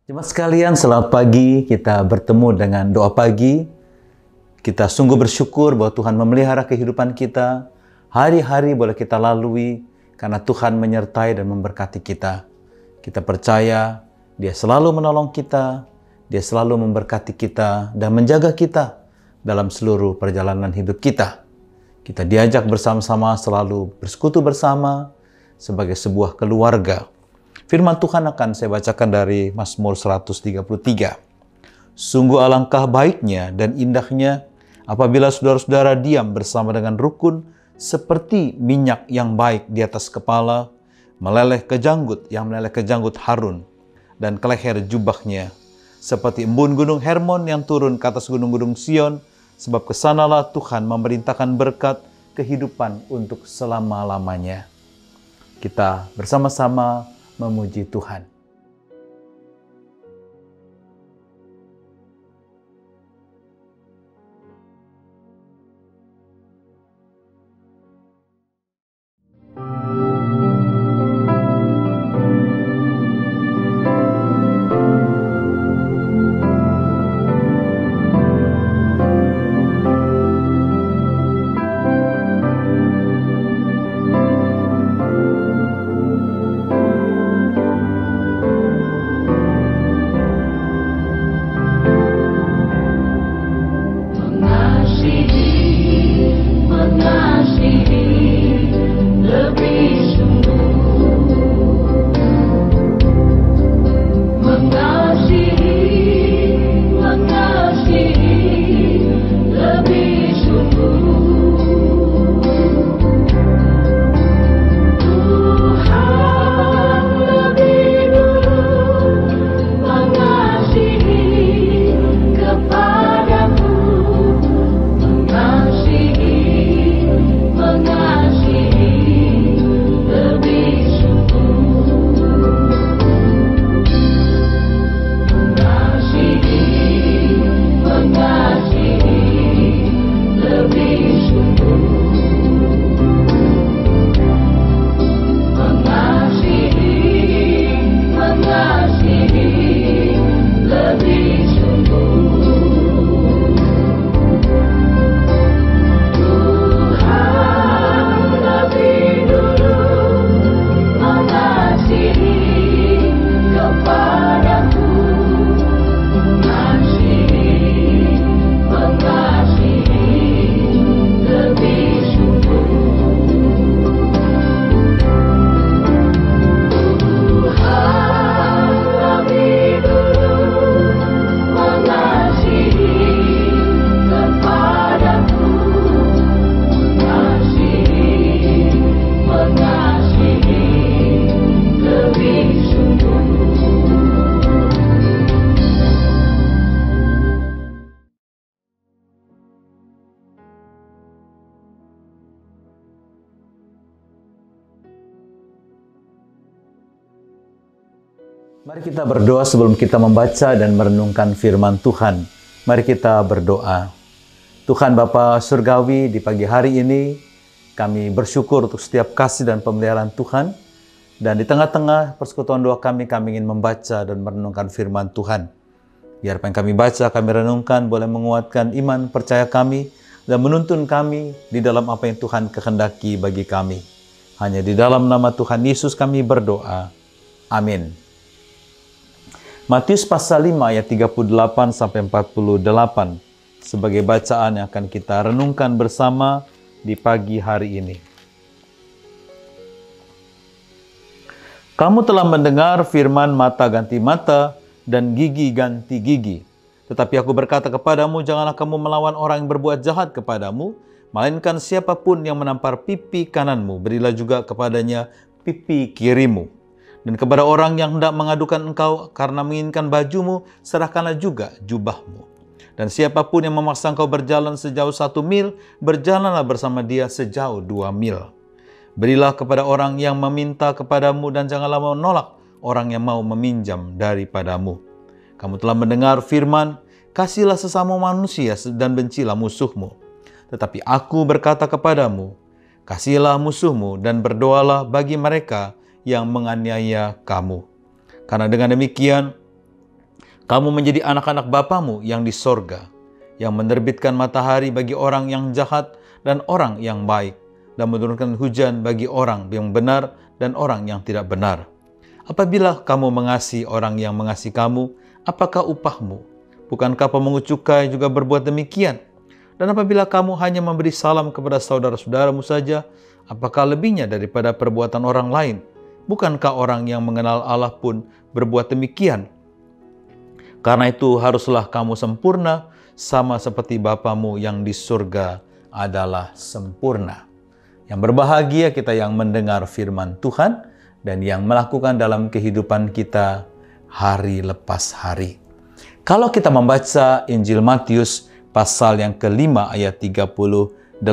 Jemaat sekalian, selamat pagi. Kita bertemu dengan doa pagi. Kita sungguh bersyukur bahwa Tuhan memelihara kehidupan kita. Hari-hari boleh kita lalui karena Tuhan menyertai dan memberkati kita. Kita percaya Dia selalu menolong kita, Dia selalu memberkati kita dan menjaga kita dalam seluruh perjalanan hidup kita. Kita diajak bersama-sama selalu bersekutu bersama sebagai sebuah keluarga. Firman Tuhan akan saya bacakan dari Mazmur 133. Sungguh alangkah baiknya dan indahnya apabila saudara-saudara diam bersama dengan rukun seperti minyak yang baik di atas kepala, meleleh ke janggut yang meleleh ke janggut Harun dan ke leher jubahnya. Seperti embun gunung Hermon yang turun ke atas gunung-gunung Sion, sebab kesanalah Tuhan memerintahkan berkat kehidupan untuk selama-lamanya. Kita bersama-sama memuji Tuhan. Mari kita berdoa sebelum kita membaca dan merenungkan firman Tuhan. Mari kita berdoa. Tuhan Bapa Surgawi, di pagi hari ini kami bersyukur untuk setiap kasih dan pemeliharaan Tuhan. Dan di tengah-tengah persekutuan doa kami ingin membaca dan merenungkan firman Tuhan. Biar apa yang kami baca, kami renungkan, boleh menguatkan iman, percaya kami, dan menuntun kami di dalam apa yang Tuhan kehendaki bagi kami. Hanya di dalam nama Tuhan Yesus kami berdoa. Amin. Matius pasal 5 ayat 38 sampai 48 sebagai bacaan yang akan kita renungkan bersama di pagi hari ini. Kamu telah mendengar firman mata ganti mata dan gigi ganti gigi. Tetapi aku berkata kepadamu, janganlah kamu melawan orang yang berbuat jahat kepadamu, melainkan siapapun yang menampar pipi kananmu, berilah juga kepadanya pipi kirimu. Dan kepada orang yang hendak mengadukan engkau karena menginginkan bajumu, serahkanlah juga jubahmu. Dan siapapun yang memaksa engkau berjalan sejauh 1 mil, berjalanlah bersama dia sejauh 2 mil. Berilah kepada orang yang meminta kepadamu dan janganlah menolak orang yang mau meminjam daripadamu. Kamu telah mendengar firman, kasihlah sesama manusia dan bencilah musuhmu. Tetapi aku berkata kepadamu, kasihilah musuhmu dan berdoalah bagi mereka yang menganiaya kamu. Karena dengan demikian, Kamu menjadi anak-anak Bapamu yang di sorga, yang menerbitkan matahari bagi orang yang jahat dan orang yang baik, dan menurunkan hujan bagi orang yang benar dan orang yang tidak benar. Apabila kamu mengasihi orang yang mengasihi kamu, apakah upahmu? Bukankah pemungut cukai juga berbuat demikian? Dan apabila kamu hanya memberi salam kepada saudara-saudaramu saja, apakah lebihnya daripada perbuatan orang lain? Bukankah orang yang mengenal Allah pun berbuat demikian? Karena itu haruslah kamu sempurna, sama seperti Bapamu yang di surga adalah sempurna. Yang berbahagia kita yang mendengar firman Tuhan dan yang melakukan dalam kehidupan kita hari lepas hari. Kalau kita membaca Injil Matius pasal yang kelima ayat 38-48,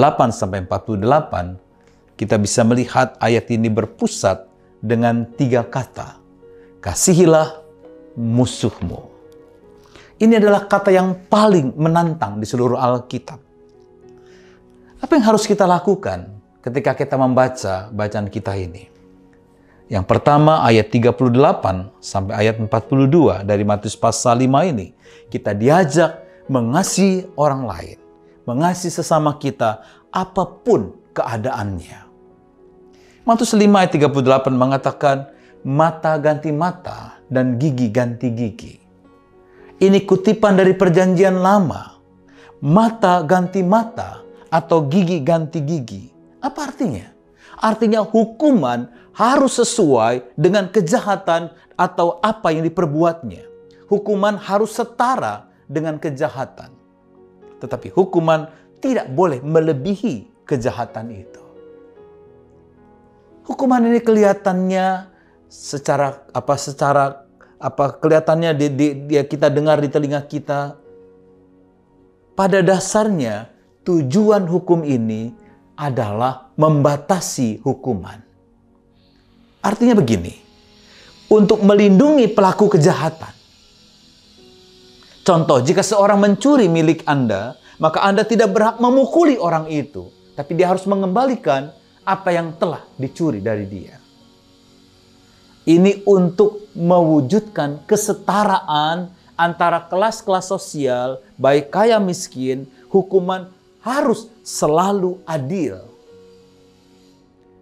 kita bisa melihat ayat ini berpusat dengan 3 kata. Kasihilah musuhmu. Ini adalah kata yang paling menantang di seluruh Alkitab. Apa yang harus kita lakukan ketika kita membaca bacaan kita ini? Yang pertama ayat 38 sampai ayat 42 dari Matius pasal 5 ini, kita diajak mengasihi orang lain, mengasihi sesama kita apapun keadaannya. Matius 5 ayat 38 mengatakan, mata ganti mata dan gigi ganti gigi. Ini kutipan dari perjanjian lama. Mata ganti mata atau gigi ganti gigi. Apa artinya? Artinya hukuman harus sesuai dengan kejahatan atau apa yang diperbuatnya. Hukuman harus setara dengan kejahatan. Tetapi hukuman tidak boleh melebihi kejahatan itu. Hukuman ini kelihatannya kelihatannya kita dengar di telinga kita. Pada dasarnya tujuan hukum ini adalah membatasi hukuman. Artinya begini, untuk melindungi pelaku kejahatan. Contoh, jika seorang mencuri milik Anda, maka Anda tidak berhak memukuli orang itu. Tapi dia harus mengembalikan apa yang telah dicuri dari dia. Ini untuk mewujudkan kesetaraan antara kelas-kelas sosial, baik kaya miskin, hukuman harus selalu adil.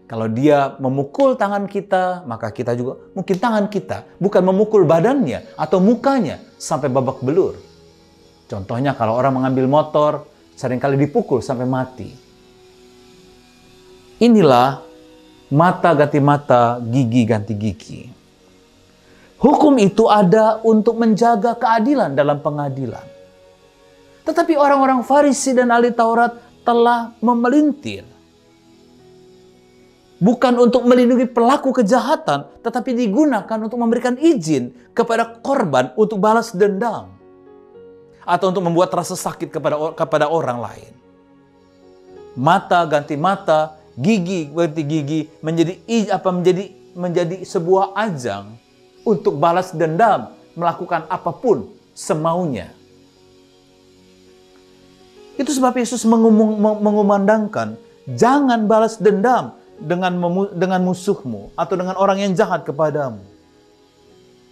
Kalau dia memukul tangan kita, maka kita juga mungkin tangan kita, bukan memukul badannya atau mukanya sampai babak belur. Contohnya kalau orang mengambil motor, seringkali dipukul sampai mati. Inilah mata ganti mata, gigi ganti gigi. Hukum itu ada untuk menjaga keadilan dalam pengadilan. Tetapi orang-orang Farisi dan ahli Taurat telah memelintir. Bukan untuk melindungi pelaku kejahatan, tetapi digunakan untuk memberikan izin kepada korban untuk balas dendam. Atau untuk membuat rasa sakit kepada orang lain. Mata ganti mata, gigi ganti gigi menjadi sebuah ajang untuk balas dendam, melakukan apapun semaunya. Itu sebab Yesus mengumandangkan, jangan balas dendam dengan musuhmu atau dengan orang yang jahat kepadamu.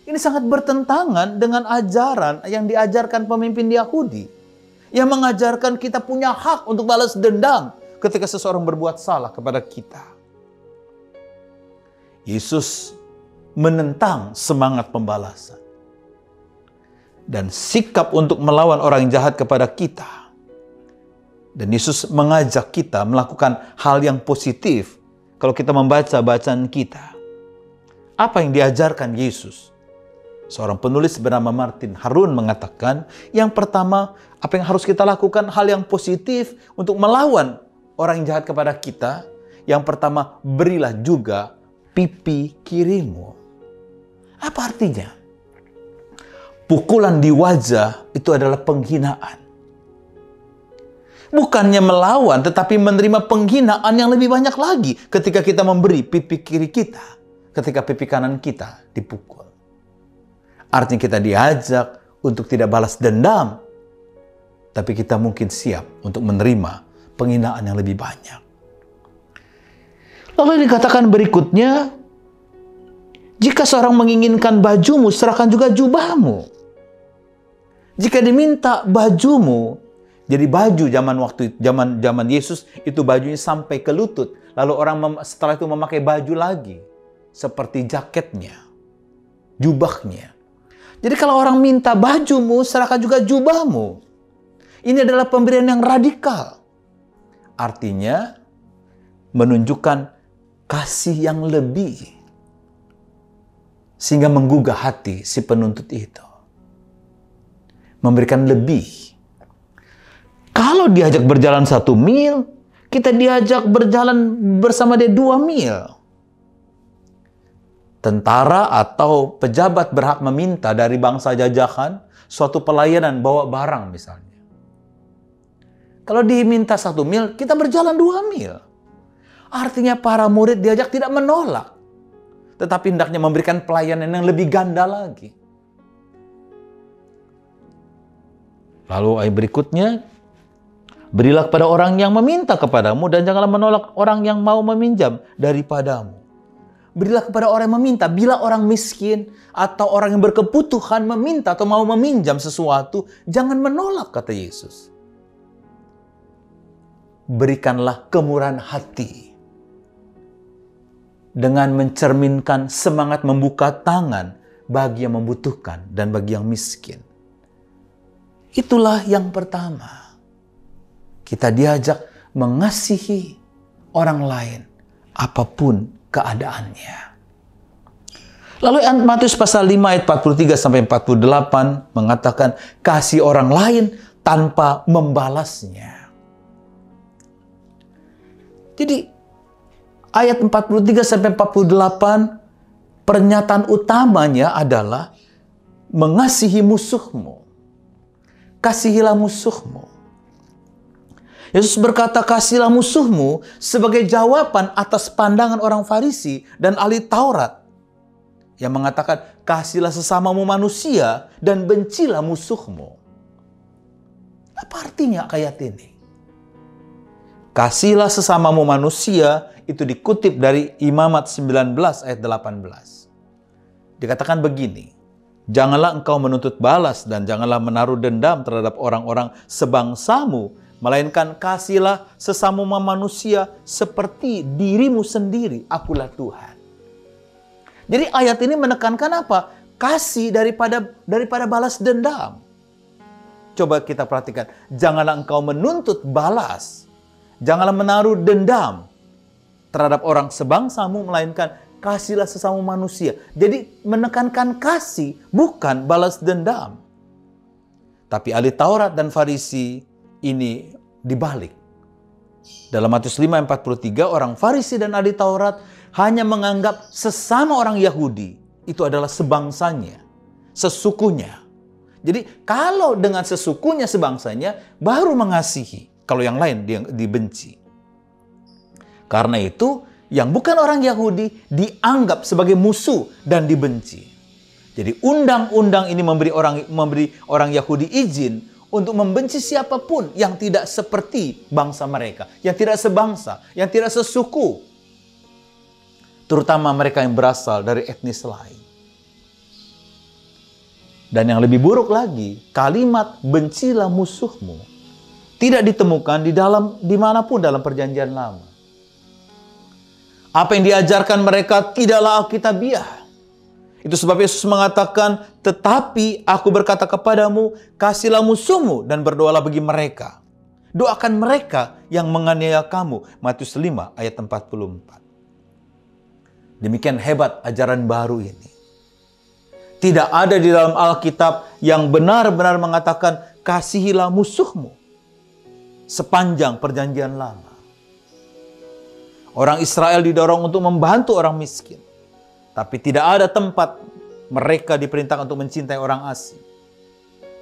Ini sangat bertentangan dengan ajaran yang diajarkan pemimpin Yahudi, yang mengajarkan kita punya hak untuk balas dendam ketika seseorang berbuat salah kepada kita. Yesus menentang semangat pembalasan dan sikap untuk melawan orang yang jahat kepada kita. Dan Yesus mengajak kita melakukan hal yang positif. Kalau kita membaca bacaan kita, apa yang diajarkan Yesus? Seorang penulis bernama Martin Harun mengatakan, yang pertama, apa yang harus kita lakukan, hal yang positif untuk melawan orang yang jahat kepada kita. Yang pertama, berilah juga pipi kirimu. Apa artinya? Pukulan di wajah itu adalah penghinaan. Bukannya melawan, tetapi menerima penghinaan yang lebih banyak lagi ketika kita memberi pipi kiri kita, ketika pipi kanan kita dipukul. Artinya kita diajak untuk tidak balas dendam, tapi kita mungkin siap untuk menerima penghinaan yang lebih banyak. Lalu dikatakan berikutnya, jika seorang menginginkan bajumu, serahkan juga jubahmu. Jika diminta bajumu, jadi baju zaman Yesus itu bajunya sampai ke lutut. Lalu orang setelah itu memakai baju lagi. Seperti jaketnya, jubahnya. Jadi kalau orang minta bajumu, serahkan juga jubahmu. Ini adalah pemberian yang radikal. Artinya menunjukkan kasih yang lebih. Sehingga menggugah hati si penuntut itu. Memberikan lebih. Kalau diajak berjalan 1 mil, kita diajak berjalan bersama dia 2 mil. Tentara atau pejabat berhak meminta dari bangsa jajahan suatu pelayanan bawa barang misalnya. Kalau diminta 1 mil, kita berjalan 2 mil. Artinya para murid diajak tidak menolak. Tetapi hendaknya memberikan pelayanan yang lebih ganda lagi. Lalu ayat berikutnya, berilah kepada orang yang meminta kepadamu dan janganlah menolak orang yang mau meminjam daripadamu. Berilah kepada orang yang meminta. Bila orang miskin atau orang yang berkebutuhan meminta atau mau meminjam sesuatu, jangan menolak, kata Yesus. Berikanlah kemurahan hati dengan mencerminkan semangat membuka tangan bagi yang membutuhkan dan bagi yang miskin. Itulah yang pertama. Kita diajak mengasihi orang lain apapun keadaannya. Lalu Matius pasal 5 ayat 43 sampai 48 mengatakan kasih orang lain tanpa membalasnya. Jadi ayat 43 sampai 48 pernyataan utamanya adalah mengasihi musuhmu. Kasihilah musuhmu. Yesus berkata, kasihlah musuhmu sebagai jawaban atas pandangan orang Farisi dan ahli Taurat yang mengatakan, kasihlah sesamamu manusia dan bencilah musuhmu. Apa artinya ayat ini? Kasihlah sesamamu manusia itu dikutip dari Imamat 19 ayat 18. Dikatakan begini, janganlah engkau menuntut balas dan janganlah menaruh dendam terhadap orang-orang sebangsamu, melainkan kasihlah sesama manusia seperti dirimu sendiri. Akulah Tuhan. Jadi ayat ini menekankan apa? Kasih daripada balas dendam. Coba kita perhatikan. Janganlah engkau menuntut balas. Janganlah menaruh dendam terhadap orang sebangsamu, melainkan kasihlah sesama manusia. Jadi menekankan kasih, bukan balas dendam. Tapi ahli Taurat dan Farisi ini dibalik. Dalam Matius 5:43, orang Farisi dan ahli Taurat hanya menganggap sesama orang Yahudi itu adalah sebangsanya, sesukunya. Jadi kalau dengan sesukunya, sebangsanya, baru mengasihi. Kalau yang lain dia dibenci. Karena itu, yang bukan orang Yahudi dianggap sebagai musuh dan dibenci. Jadi undang-undang ini memberi orang Yahudi izin untuk membenci siapapun yang tidak seperti bangsa mereka, yang tidak sebangsa, yang tidak sesuku. Terutama mereka yang berasal dari etnis lain. Dan yang lebih buruk lagi, kalimat bencilah musuhmu tidak ditemukan dimanapun dalam perjanjian lama. Apa yang diajarkan mereka tidaklah alkitabiah. Itu sebab Yesus mengatakan, tetapi aku berkata kepadamu, kasihlah musuhmu dan berdoalah bagi mereka. Doakan mereka yang menganiaya kamu. Matius 5 ayat 44. Demikian hebat ajaran baru ini. Tidak ada di dalam Alkitab yang benar-benar mengatakan kasihilah musuhmu sepanjang perjanjian lama. Orang Israel didorong untuk membantu orang miskin. Tapi tidak ada tempat mereka diperintahkan untuk mencintai orang asing.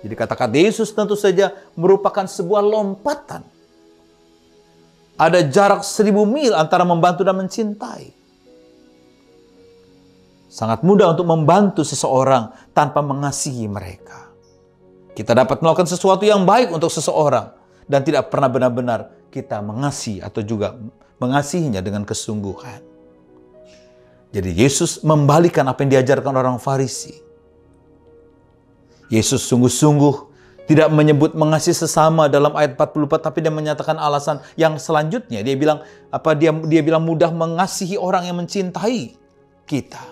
Jadi kata-kata Yesus tentu saja merupakan sebuah lompatan. Ada jarak 1000 mil antara membantu dan mencintai. Sangat mudah untuk membantu seseorang tanpa mengasihi mereka. Kita dapat melakukan sesuatu yang baik untuk seseorang dan tidak pernah benar-benar kita mengasihi atau juga mengasihinya dengan kesungguhan. Jadi Yesus membalikan apa yang diajarkan orang Farisi. Yesus sungguh-sungguh Tidak menyebut mengasihi sesama dalam ayat 44, tapi dia menyatakan alasan yang selanjutnya. Dia bilang dia bilang mudah mengasihi orang yang mencintai kita.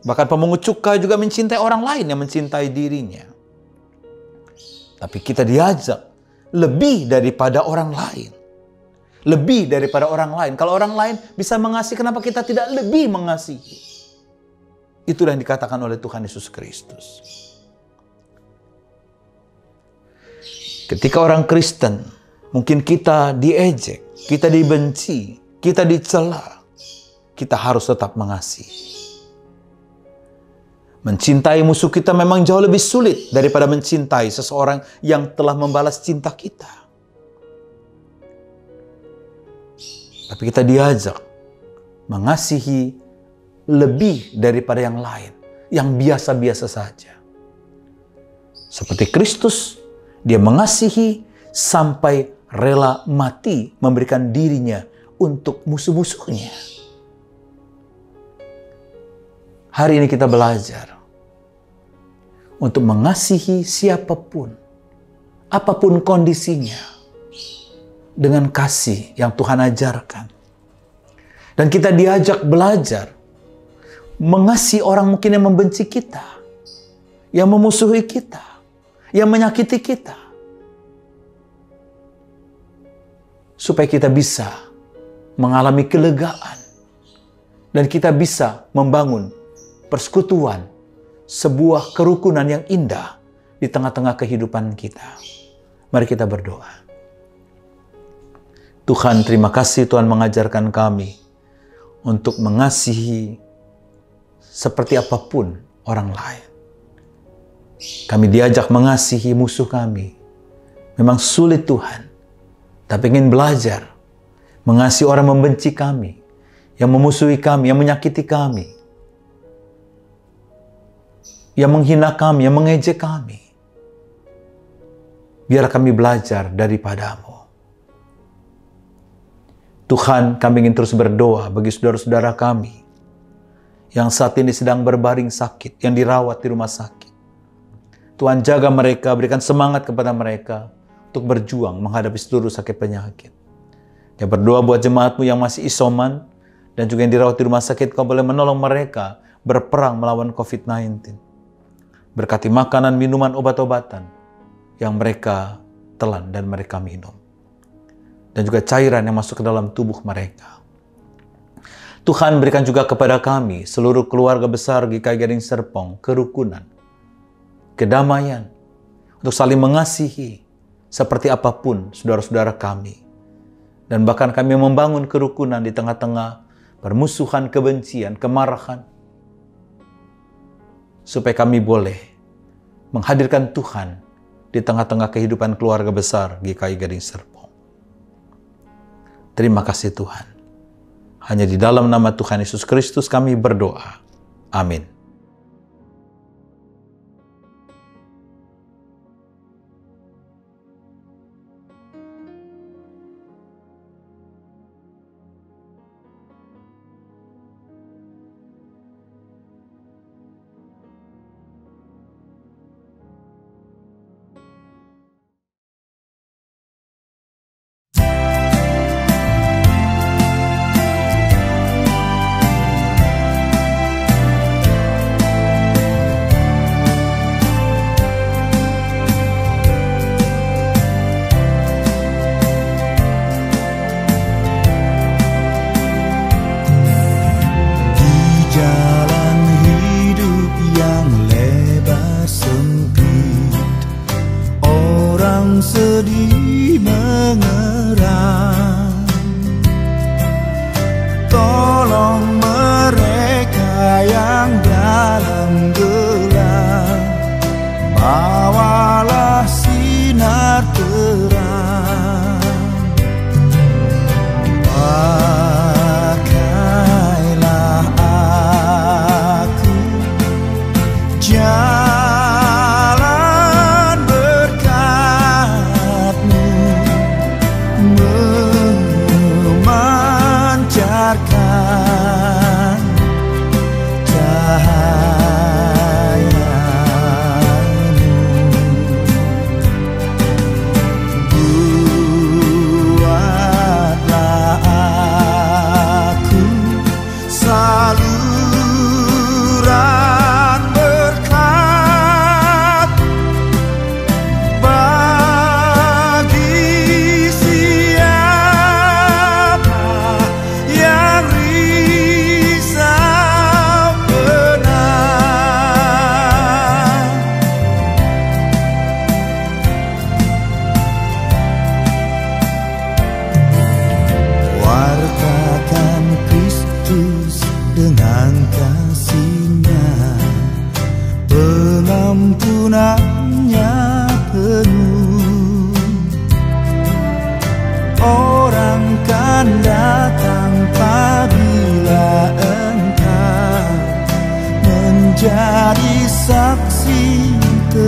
Bahkan pemungut cukai juga mencintai orang lain yang mencintai dirinya. Tapi kita diajak lebih daripada orang lain. Lebih daripada orang lain. Kalau orang lain bisa mengasihi, kenapa kita tidak lebih mengasihi? Itulah yang dikatakan oleh Tuhan Yesus Kristus. Ketika orang Kristen, mungkin kita diejek, kita dibenci, kita dicela, kita harus tetap mengasihi. Mencintai musuh kita memang jauh lebih sulit daripada mencintai seseorang yang telah membalas cinta kita. Tapi kita diajak mengasihi lebih daripada yang lain, yang biasa-biasa saja. Seperti Kristus, dia mengasihi sampai rela mati memberikan dirinya untuk musuh-musuhnya. Hari ini kita belajar untuk mengasihi siapapun, apapun kondisinya, dengan kasih yang Tuhan ajarkan. Dan kita diajak belajar mengasihi orang mungkin yang membenci kita, yang memusuhi kita, yang menyakiti kita. Supaya kita bisa mengalami kelegaan dan kita bisa membangun persekutuan, sebuah kerukunan yang indah di tengah-tengah kehidupan kita. Mari kita berdoa. Tuhan, terima kasih Tuhan mengajarkan kami untuk mengasihi seperti apapun orang lain. Kami diajak mengasihi musuh kami. Memang sulit Tuhan, tapi ingin belajar mengasihi orang membenci kami, yang memusuhi kami, yang menyakiti kami, yang menghina kami, yang mengejek kami. Biar kami belajar daripada-Mu. Tuhan, kami ingin terus berdoa bagi saudara-saudara kami yang saat ini sedang berbaring sakit, yang dirawat di rumah sakit. Tuhan, jaga mereka, berikan semangat kepada mereka untuk berjuang menghadapi seluruh sakit penyakit. Ya, berdoa buat jemaat-Mu yang masih isoman dan juga yang dirawat di rumah sakit, Kau boleh menolong mereka berperang melawan COVID-19. Berkati makanan, minuman, obat-obatan yang mereka telan dan mereka minum. Dan juga cairan yang masuk ke dalam tubuh mereka. Tuhan, berikan juga kepada kami, seluruh keluarga besar GKI Gading Serpong, kerukunan, kedamaian, untuk saling mengasihi seperti apapun saudara-saudara kami. Dan bahkan kami membangun kerukunan di tengah-tengah permusuhan, kebencian, kemarahan, supaya kami boleh menghadirkan Tuhan di tengah-tengah kehidupan keluarga besar GKI Gading Serpong. Terima kasih Tuhan. Hanya di dalam nama Tuhan Yesus Kristus kami berdoa. Amin. Sedih mengerang, tolong mereka yang dalam gelap, bawalah sinar terang. Pakailah aku jalan berkat-Mu,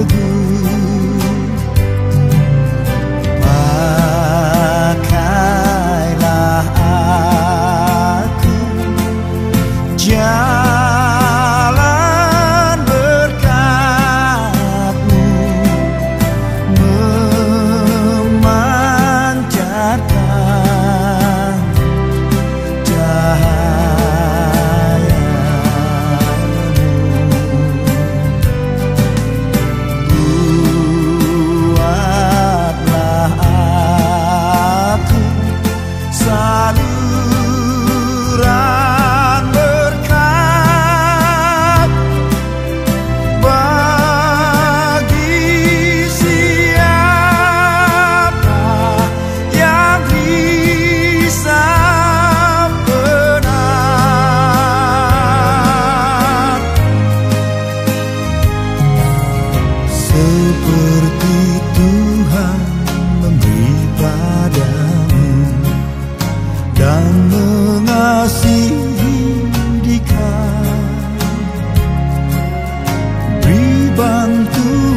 teguh. Pakailah aku jalan berkat-Mu, memancarkan saluran berkat bagi siapa yang risau penat. Seperti Tuhan memberi padamu dan mengasihi dikan, beri bantuan